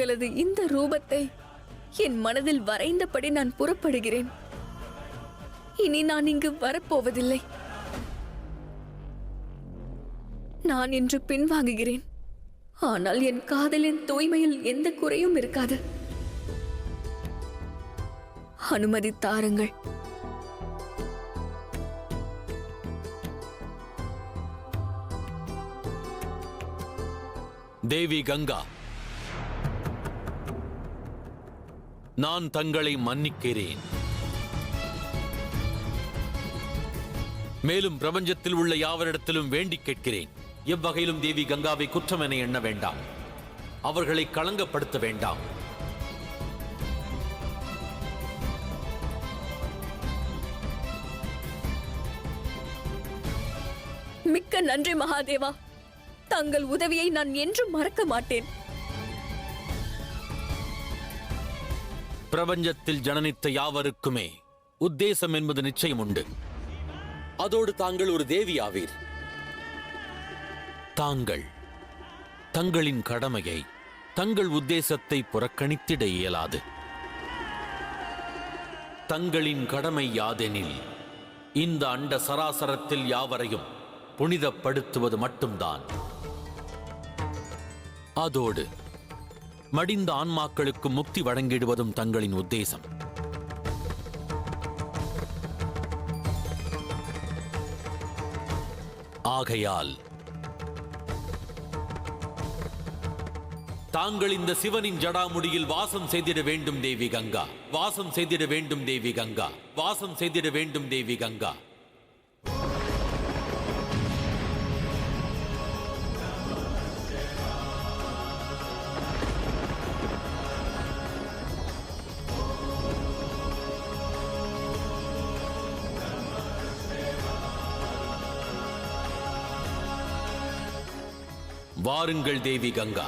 தங்களது இந்த ரூபத்தை என் மனதில் வரைந்தபடி நான் புறப்படுகிறேன். இனி நான் இங்கு வரப்போவதில்லை. நான் இன்று பின்வாங்குகிறேன். ஆனால் என் காதலின் தூய்மையில் எந்த குறையும் இருக்காது. அனுமதி தாருங்கள். தேவி கங்கா, நான் தங்களை மன்னிக்கிறேன். மேலும் பிரபஞ்சத்தில் உள்ள யாவரிடத்திலும் வேண்டிக் கேட்கிறேன், எவ்வகையிலும் தேவி கங்காவை குற்றம் என எண்ண வேண்டாம். அவர்களை களங்கப்படுத்த வேண்டாம். மிக்க நன்றி மகாதேவா. தங்கள் உதவியை நான் என்றும் மறக்க மாட்டேன். பிரபஞ்சத்தில் ஜனனித்த யாவருக்குமே உத்தேசம் என்பது நிச்சயம் உண்டு. அதோடு தாங்கள் ஒரு தேவி ஆவீர். தாங்கள் தங்களின் கடமையை, தங்கள் உத்தேசத்தை புறக்கணித்திட இயலாது. தங்களின் கடமை யாதெனில் இந்த அண்ட சராசரத்தில் யாவரையும் புனிதப்படுத்துவது மட்டும்தான். அதோடு மடிந்த ஆன்மாக்களுக்கு முக்தி வழங்கிடுவதும் தங்களின் உத்தேசம். ஆகையால் தாங்கள் இந்த சிவனின் ஜடாமுடியில் வாசம் செய்திட வேண்டும் தேவி கங்கா. வாசம் செய்திட வேண்டும் தேவி கங்கா. வாசம் செய்திட வேண்டும் தேவி கங்கா. வாருங்கள் தேவி கங்கா,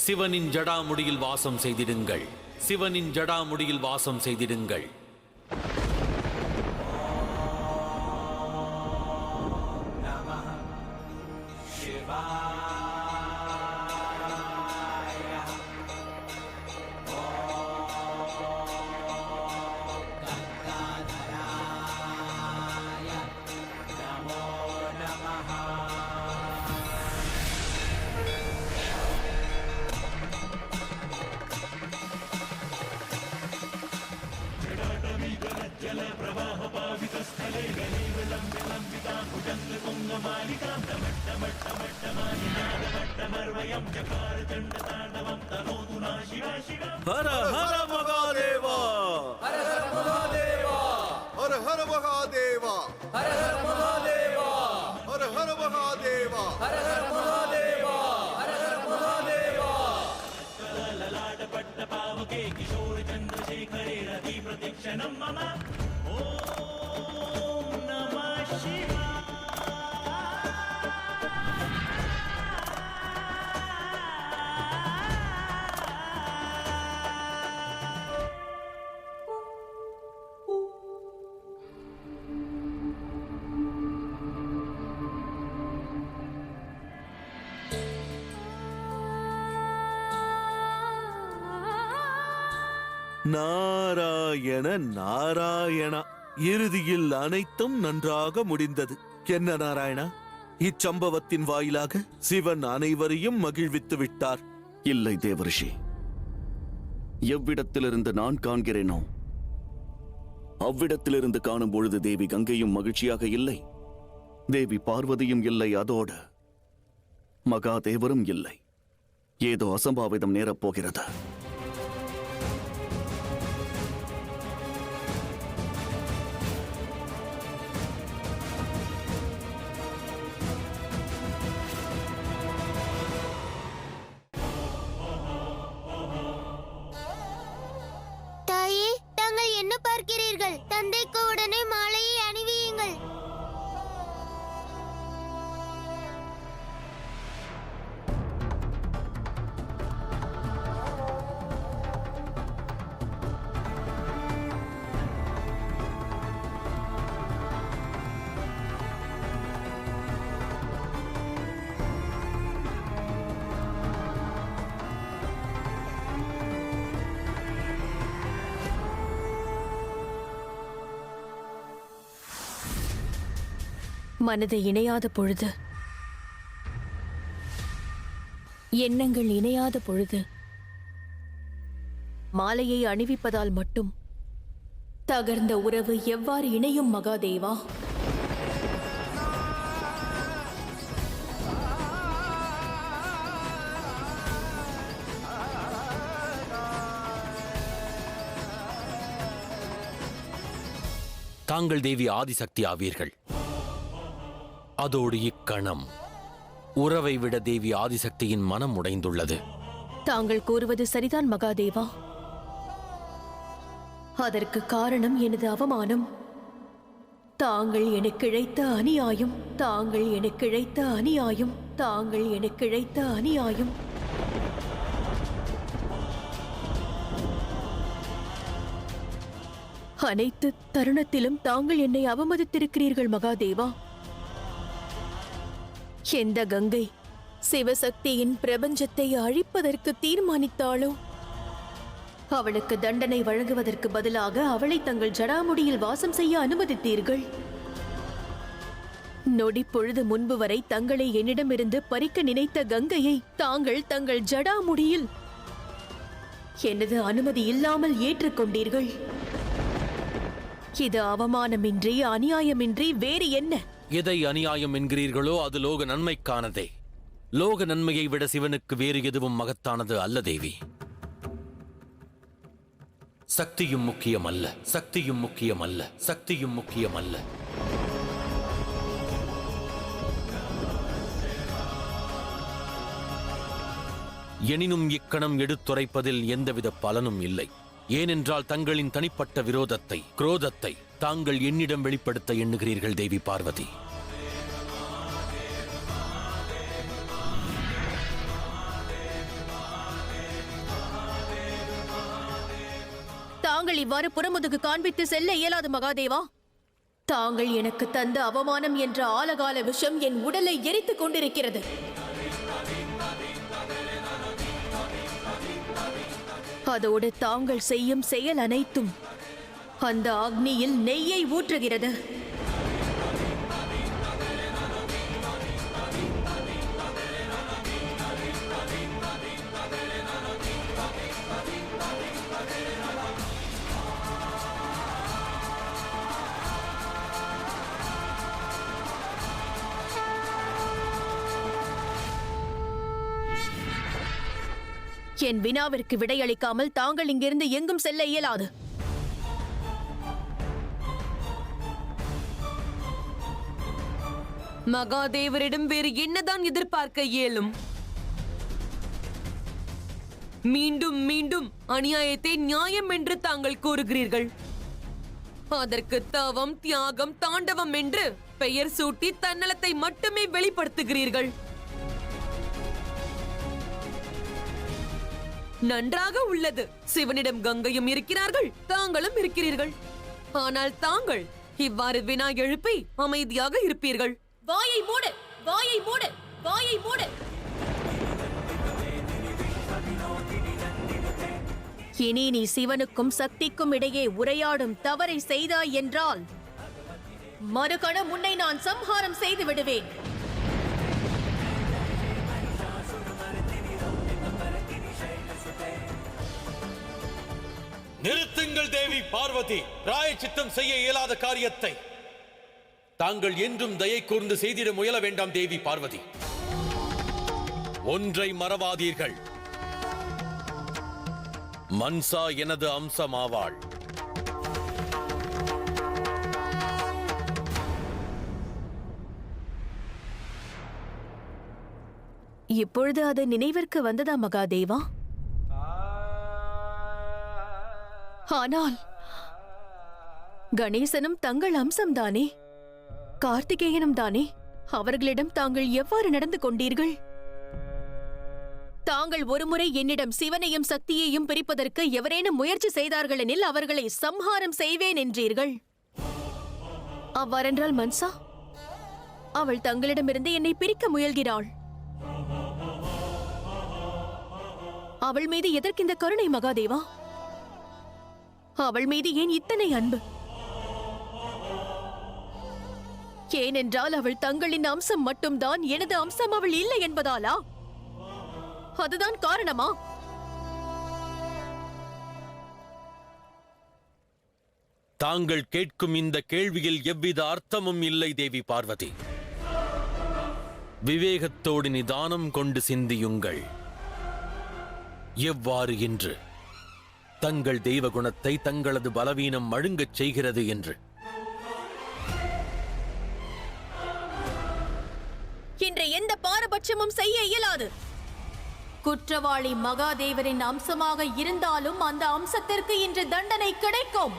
சிவனின் ஜடாமுடியில் வாசம் செய்திடுங்கள். சிவனின் ஜடாமுடியில் வாசம் செய்திடுங்கள். हर हर महादेवा, हर हर महादेवा, हर हर महादेवा, हर हर महादेवा, हर हर महादेवा, हर हर महादेवा, हर हर महादेवा. ललाट पट्ट पावके किशोर चंद्रशेखरे रति प्रतीक्षणं मम. ओम नमः शिवाय. நாராயண நாராயணா. இறுதியில் அனைத்தும் நன்றாக முடிந்தது. என்ன நாராயணா, இச்சம்பவத்தின் வாயிலாக சிவன் அனைவரையும் மகிழ்வித்து விட்டார். இல்லை தேவரிஷி, எவ்விடத்திலிருந்து நான் காண்கிறேனோ அவ்விடத்திலிருந்து காணும் பொழுது தேவி கங்கையும் மகிழ்ச்சியாக இல்லை, தேவி பார்வதியும் இல்லை, அதோடு மகாதேவரும் இல்லை. ஏதோ அசம்பாவிதம் நேரப்போகிறது. என்ன பார்க்கிறீர்கள்? தந்தைக்கு உடனே மாலையை அணிவியுங்கள். மனதை இணையாத பொழுது, எண்ணங்கள் இணையாத பொழுது, மாலையை அணிவிப்பதால் மட்டும் தகர்ந்த உறவு எவ்வாறு இணையும் மகாதேவா? தாங்கள் தேவி ஆதிசக்தி ஆவீர்கள். அதோடு இக்கணம் உறவை விட தேவி ஆதிசக்தியின் மனம் உடைந்துள்ளது. தாங்கள் கூறுவது சரிதான் மகாதேவா. அதற்கு காரணம் எனது அவமானம். தாங்கள் எனக்கிழைத்த அநியாயம், தாங்கள் எனக்கிழைத்த அநியாயம், தாங்கள் எனக்கிழைத்த அநியாயம். அனைத்து தருணத்திலும் தாங்கள் என்னை அவமதித்திருக்கிறீர்கள் மகாதேவா. எந்த கங்கை சிவசக்தியின் பிரபஞ்சத்தை அழிப்பதற்கு தீர்மானித்தாளோ, அவளுக்கு தண்டனை வழங்குவதற்கு பதிலாக அவளை தங்கள் ஜடாமுடியில் வாசம் செய்ய அனுமதித்தீர்கள். நொடி பொழுது முன்பு வரை தங்களை என்னிடமிருந்து பறிக்க நினைத்த கங்கையை தாங்கள் தங்கள் ஜடாமுடியில் எனது அனுமதி இல்லாமல் ஏற்றுக்கொண்டீர்கள். இது அவமானமின்றி அநியாயமின்றி வேறு என்ன? எதை அநியாயம் என்கிறீர்களோ அது லோக நன்மைக்கானதே. லோக நன்மையை விட சிவனுக்கு வேறு எதுவும் மகத்தானது அல்ல தேவி. சக்தியும் முக்கியமல்ல, சக்தியும் முக்கியமல்ல, சக்தியும் முக்கியமல்ல. எனினும் இக்கணம் எடுத்துரைப்பதில் எந்தவித பலனும் இல்லை. ஏனென்றால் தங்களின் தனிப்பட்ட விரோதத்தை, குரோதத்தை தாங்கள் என்னிடம் வெளிப்படுத்த எண்ணுகிறீர்கள் தேவி பார்வதி. தாங்கள் இவ்வாறு புறமுதுகு காண்பித்து செல்ல இயலாது மகாதேவா. தாங்கள் எனக்கு தந்த அவமானம் என்ற ஆலகால விஷம் என் உடலை எரித்துக் கொண்டிருக்கிறது. அதோடு தாங்கள் செய்யும் செயல் அனைத்தும் அந்த அக்னியில் நெய்யை ஊற்றுகிறது. என் வினாவிற்கு விடையளிக்காமல் தாங்கள் இங்கிருந்து எங்கும் செல்ல இயலாது. மகாதேவரிடம் வேறு என்னதான் எதிர்பார்க்க இயலும்? மீண்டும் மீண்டும் அநியாயத்தை நியாயம் என்று தாங்கள் கூறுகிறீர்கள். அதற்கு தவம், தியாகம், தாண்டவம் என்று பெயர் சூட்டி தன்னலத்தை மட்டுமே வெளிப்படுத்துகிறீர்கள். நன்றாக உள்ளது. சிவனிடம் கங்கையும் இருக்கிறார்கள், தாங்களும் இருக்கிறீர்கள். ஆனால் தாங்கள் இவ்வாறு வினா எழுப்பி அமைதியாக இருப்பீர்கள். வாயை மூடு, வாயை மூடு, வாயை மூடு. இனி நீ சிவனுக்கும் சக்திக்கும் இடையே உரையாடும் தவறை செய்தாய் என்றால் மறுகணம் உன்னை நான் சம்ஹாரம் செய்து விடுவேன். நிறுத்துங்கள் தேவி பார்வதி. பிராயச்சித்தம் செய்ய இயலாத காரியத்தை தாங்கள் என்றும் தயை கூர்ந்து செய்திட முயல வேண்டாம் தேவி பார்வதி. ஒன்றை மறவாதீர்கள், மன்சா எனது அம்சமாவாள். இப்பொழுது அது நினைவிற்கு வந்ததா மகாதேவா? ஆனால் கணேசனும் தங்கள் அம்சம்தானே, கார்த்திகேயனும் தானே. அவர்களிடம் தாங்கள் எவ்வாறு நடந்து கொண்டீர்கள்? தாங்கள் ஒருமுறை என்னிடம் சிவனையும் சக்தியையும் பிரிப்பதற்கு எவரேனும் முயற்சி செய்தார்கள் எனில் அவர்களை சம்ஹாரம் செய்வேன் என்றீர்கள். அவ்வாறென்றால் மன்சா, அவள் தங்களிடமிருந்து என்னை பிரிக்க முயல்கிறாள். அவள் மீது எதற்கு இந்த கருணை மகாதேவா? அவள் மீது ஏன் இத்தனை அன்பு? ஏனென்றால் அவள் தங்களின் அம்சம் மட்டும்தான், எனது அம்சம் அவள் இல்லை என்பதாலா? அதுதான் காரணமா? தாங்கள் கேட்கும் இந்த கேள்வியில் எவ்வித அர்த்தமும் இல்லை தேவி பார்வதி. விவேகத்தோடு நிதானம் கொண்டு சிந்தியுங்கள். எவ்வாறு இன்று தங்கள் தெய்வ குணத்தை தங்களது பலவீனம் மழுங்கச் செய்கிறது என்று. இன்று எந்த பாரபட்சமும் செய்ய இயலாது. குற்றவாளி மகாதேவரின் அம்சமாக இருந்தாலும் அந்த அம்சத்திற்கு இன்று தண்டனை கிடைக்கும்.